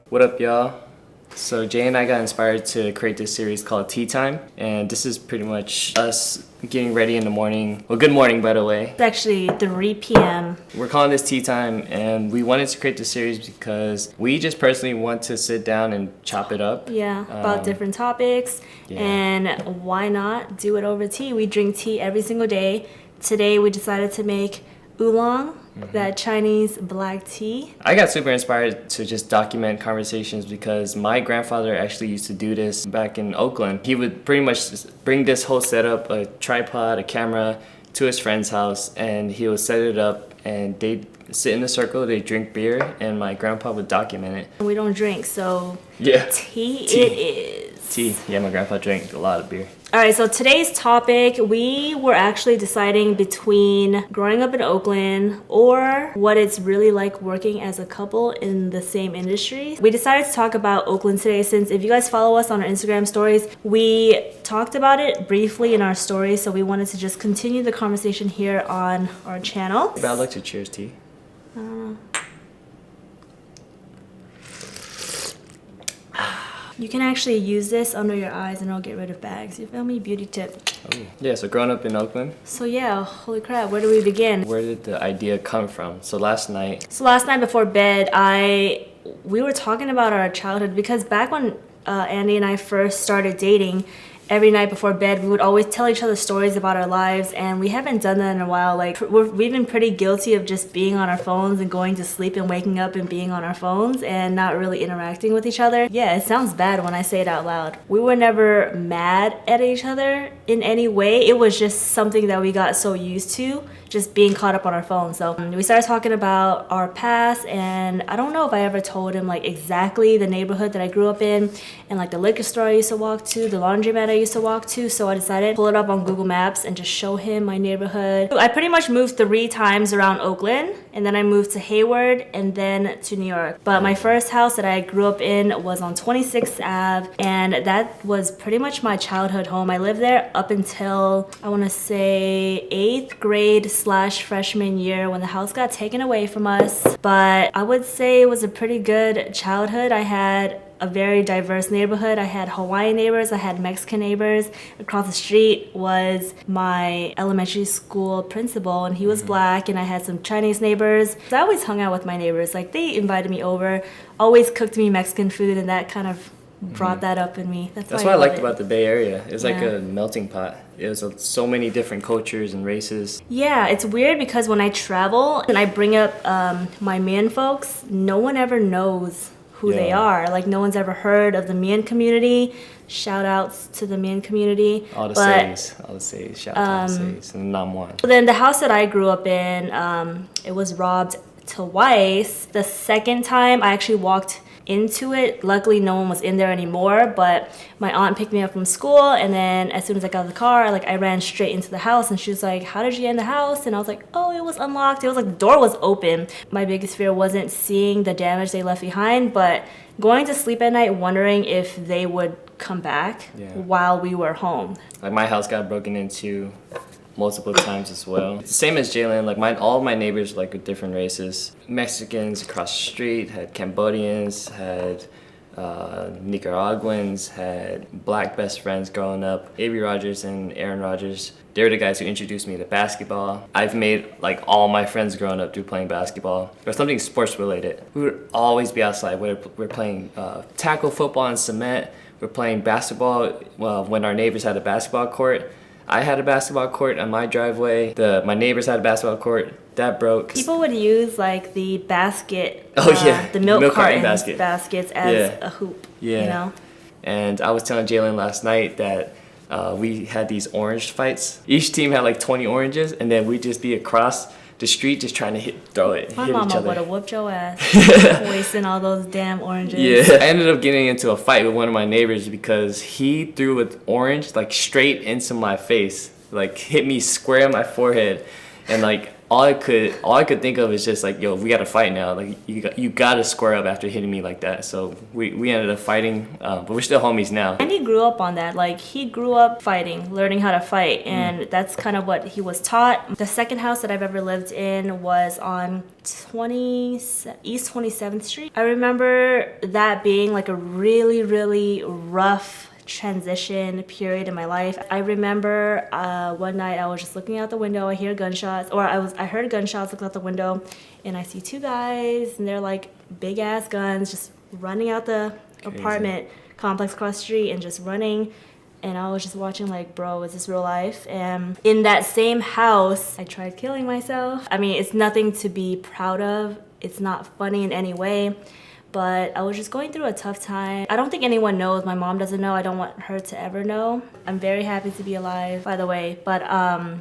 What up, y'all? So Jay and I got inspired to create this series called Tea Time, and this is pretty much us getting ready in the morning. Well, good morning, by the way. It's actually 3 p.m. We're calling this Tea Time, and we wanted to create this series because we just personally want to sit down and chop it up. Yeah, about different topics, yeah. And why not do it over tea? We drink tea every single day. Today we decided to make oolong, that Chinese black tea. I got super inspired to just document conversations because my grandfather actually used to do this back in Oakland. He would pretty much just bring this whole setup, a tripod, a camera, to his friend's house, and he would set it up and they'd sit in a circle, they'd drink beer, and my grandpa would document it. We don't drink, so Yeah. tea it is. Tea. Yeah, my grandpa drank a lot of beer. All right, so today's topic, we were actually deciding between growing up in Oakland or what it's really like working as a couple in the same industry. We decided to talk about Oakland today since if you guys follow us on our Instagram stories, we talked about it briefly in our stories, so we wanted to just continue the conversation here on our channel. But I'd like to cheers tea. You can actually use this under your eyes and it'll get rid of bags. You feel me? Beauty tip. Oh. Yeah, so growing up in Oakland. So yeah, holy crap, where do we begin? Where did the idea come from? So last night Before bed, we were talking about our childhood because back when Andy and I first started dating, every night before bed we would always tell each other stories about our lives, and we haven't done that in a while. Like we've been pretty guilty of just being on our phones and going to sleep and waking up and being on our phones and not really interacting with each other. Yeah, it sounds bad when I say it out loud. We were never mad at each other in any way. It was just something that we got so used to, just being caught up on our phones. So we started talking about our past, and I don't know if I ever told him like exactly the neighborhood that I grew up in and like the liquor store I used to walk to, the laundromat I used to walk to. So I decided to pull it up on Google Maps and just show him my neighborhood. I pretty much moved 3 times around Oakland, and then I moved to Hayward and then to New York. But my first house that I grew up in was on 26th Ave, and that was pretty much my childhood home. I lived there up until I want to say 8th grade / freshman year when the house got taken away from us. But I would say it was a pretty good childhood. I had a very diverse neighborhood. I had Hawaiian neighbors, I had Mexican neighbors. Across the street was my elementary school principal, and he was black, and I had some Chinese neighbors. So I always hung out with my neighbors. Like, they invited me over, always cooked me Mexican food, and that kind of brought that up in me. That's what I liked about the Bay Area. It was like a melting pot. It was so many different cultures and races. Yeah, it's weird because when I travel and I bring up my Mian folks, no one ever knows who they are. Like, no one's ever heard of the Mian community. Shout outs to the Mian community. All the says. Shout out to the says. And Nam Wan. Then the house that I grew up in, it was robbed twice. The second time I actually walked into it. Luckily no one was in there anymore, but my aunt picked me up from school, and then as soon as I got out of the car, like, I ran straight into the house, and she was like, how did you get in the house? And I was like, oh, it was unlocked. It was like the door was open. My biggest fear wasn't seeing the damage they left behind, but going to sleep at night wondering if they would come back while we were home. Like, my house got broken into multiple times as well. It's the same as Jalen. Like, all of my neighbors like with different races. Mexicans across the street, had Cambodians, had Nicaraguans, had black best friends growing up. A.B. Rogers and Aaron Rodgers, they were the guys who introduced me to basketball. I've made like all my friends growing up through playing basketball or something sports related. We would always be outside. We're playing tackle football and cement. We're playing basketball. Well, when our neighbors had a basketball court, I had a basketball court on my driveway. My neighbors had a basketball court. That broke. People would use like the basket, the milk carton baskets as a hoop, you know? And I was telling Jalen last night that we had these orange fights. Each team had like 20 oranges, and then we'd just be across the street just trying to throw it, hit each other. My mama would have whooped your ass, wasting all those damn oranges. Yeah, I ended up getting into a fight with one of my neighbors because he threw an orange like straight into my face, like hit me square on my forehead, and like all I could think of is just like, yo, we gotta fight now. Like you gotta square up after hitting me like that. So we ended up fighting, but we're still homies now. And he grew up on that. Like he grew up fighting, learning how to fight, and that's kind of what he was taught. The second house that I've ever lived in was on East 27th Street. I remember that being like a really, really rough transition period in my life. I remember one night I was just looking out the window, I hear gunshots, or I heard gunshots, looked out the window, and I see two guys, and they're like big ass guns just running out the apartment complex across the street and just running. And I was just watching like, bro, is this real life? And in that same house, I tried killing myself. I mean, it's nothing to be proud of. It's not funny in any way. But I was just going through a tough time. I don't think anyone knows. My mom doesn't know. I don't want her to ever know. I'm very happy to be alive, by the way. But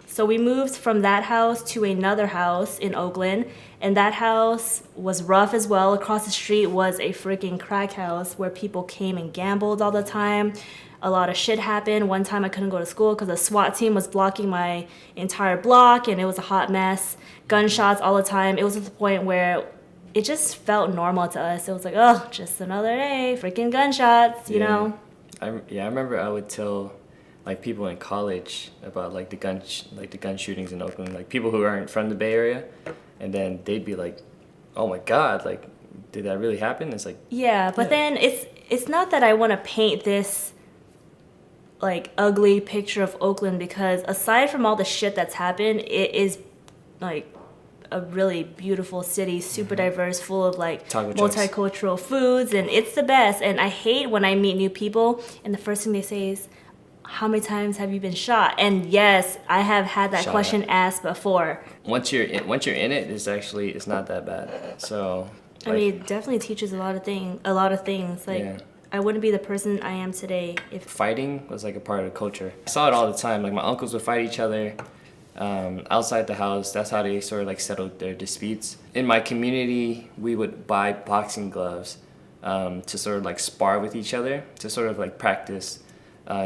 so we moved from that house to another house in Oakland. And that house was rough as well. Across the street was a freaking crack house where people came and gambled all the time. A lot of shit happened. One time I couldn't go to school because the SWAT team was blocking my entire block, and it was a hot mess. Gunshots all the time. It was at the point where it just felt normal to us. It was like, oh, just another day, freaking gunshots, you know? I remember I would tell like people in college about like the gun shootings in Oakland, like people who aren't from the Bay Area, and then they'd be like, oh my God, like did that really happen? It's like, yeah, but then it's not that I want to paint this like ugly picture of Oakland, because aside from all the shit that's happened, it is like a really beautiful city, super diverse, full of like multicultural foods, and it's the best. And I hate when I meet new people and the first thing they say is, how many times have you been shot? And yes, I have had that question asked before. Once you're in it, it's not that bad. So I mean, it definitely teaches a lot of things. Like I wouldn't be the person I am today if fighting was like a part of the culture. I saw it all the time. Like my uncles would fight each other outside the house. That's how they sort of like settled their disputes. In my community, we would buy boxing gloves to sort of like spar with each other, to sort of like practice,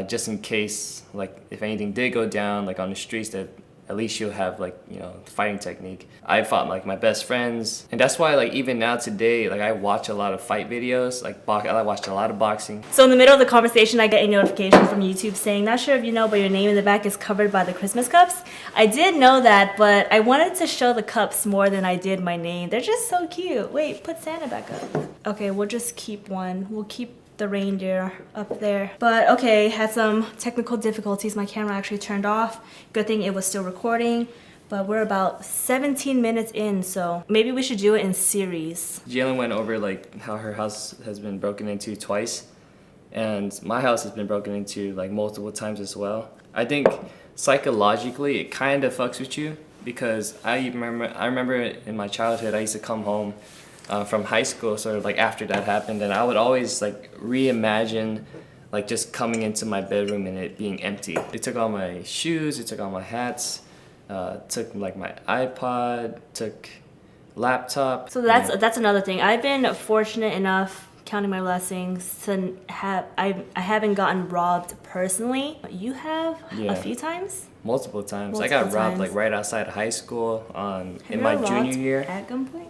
just in case like if anything did go down like on the streets, that at least you'll have like, you know, fighting technique. I fought like my best friends, and that's why like even now today, like I watch a lot of fight videos, like I watched a lot of boxing. So in the middle of the conversation, I get a notification from YouTube saying, not sure if you know, but your name in the back is covered by the Christmas cups. I did know that, but I wanted to show the cups more than I did my name. They're just so cute. Wait, put Santa back up. Okay, we'll just keep one. We'll keep the reindeer up there. But okay, had some technical difficulties. My camera actually turned off. Good thing it was still recording. But we're about 17 minutes in, so maybe we should do it in series. Jalen went over like how her house has been broken into twice, and my house has been broken into like multiple times as well. I think psychologically it kind of fucks with you, because I remember in my childhood I used to come home from high school, sort of like after that happened, and I would always like reimagine like just coming into my bedroom and it being empty. They took all my shoes, they took all my hats, took like my iPod, took laptop. So that's another thing. I've been fortunate enough, counting my blessings, to have I haven't gotten robbed personally. You have a few times? Multiple times. I got robbed like right outside of high school in my junior year. At gunpoint?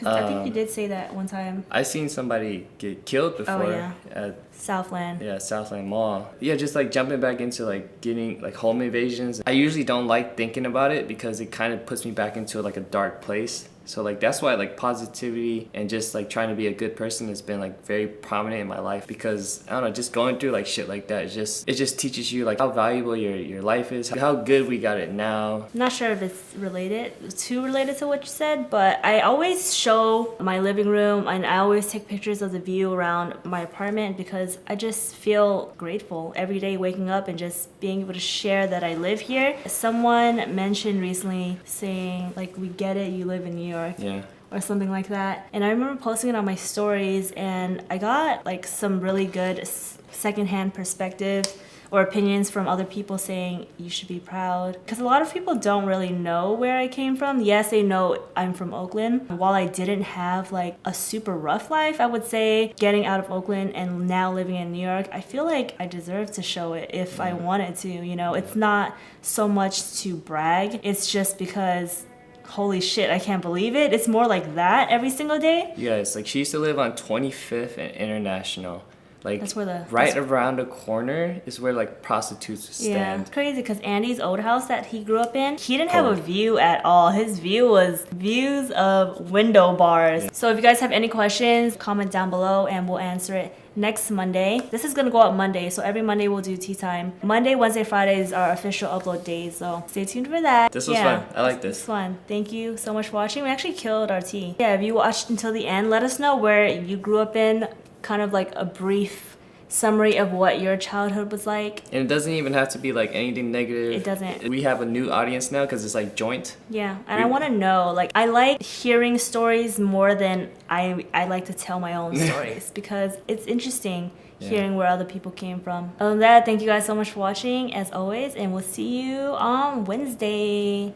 I think you did say that one time. I seen somebody get killed before at Southland. Yeah, Southland Mall. Yeah, just like jumping back into like getting like home invasions. I usually don't like thinking about it because it kind of puts me back into like a dark place. So like that's why like positivity and just like trying to be a good person has been like very prominent in my life, because I don't know, just going through like shit like that, it just teaches you like how valuable your life is, how good we got it now. I'm not sure if it's related to what you said, but I always show my living room and I always take pictures of the view around my apartment because I just feel grateful every day waking up and just being able to share that I live here. Someone mentioned recently saying like, we get it, you live in New York. Yeah. Or something like that. And I remember posting it on my stories and I got like some really good secondhand perspective or opinions from other people saying you should be proud. Because a lot of people don't really know where I came from. Yes, they know I'm from Oakland. While I didn't have like a super rough life, I would say getting out of Oakland and now living in New York, I feel like I deserve to show it if I wanted to, you know. It's not so much to brag. It's just because holy shit, I can't believe it. It's more like that every single day. You guys, like she used to live on 25th and International. Like That's where the- right around the corner is where like prostitutes Yeah, stand. it's crazy because Andy's old house that he grew up in, he didn't have a Cold. view at all. His view was views of window bars. So if you guys have any questions, comment down below and we'll answer it next Monday. This is gonna go out Monday, so every Monday we'll do tea time. Monday, Wednesday, Fridays are official upload days, so stay tuned for that. This was fun. I like It's this. fun. Thank you so much for watching. We actually killed our tea. Yeah, if you watched until the end, let us know where you grew up in, kind of like a brief summary of what your childhood was like. And it doesn't even have to be like anything negative. It doesn't. We have a new audience now because it's like joint. Yeah, and I want to know, like, I like hearing stories more than I like to tell my own stories because it's interesting hearing where other people came from. Other than that, thank you guys so much for watching as always, and we'll see you on Wednesday.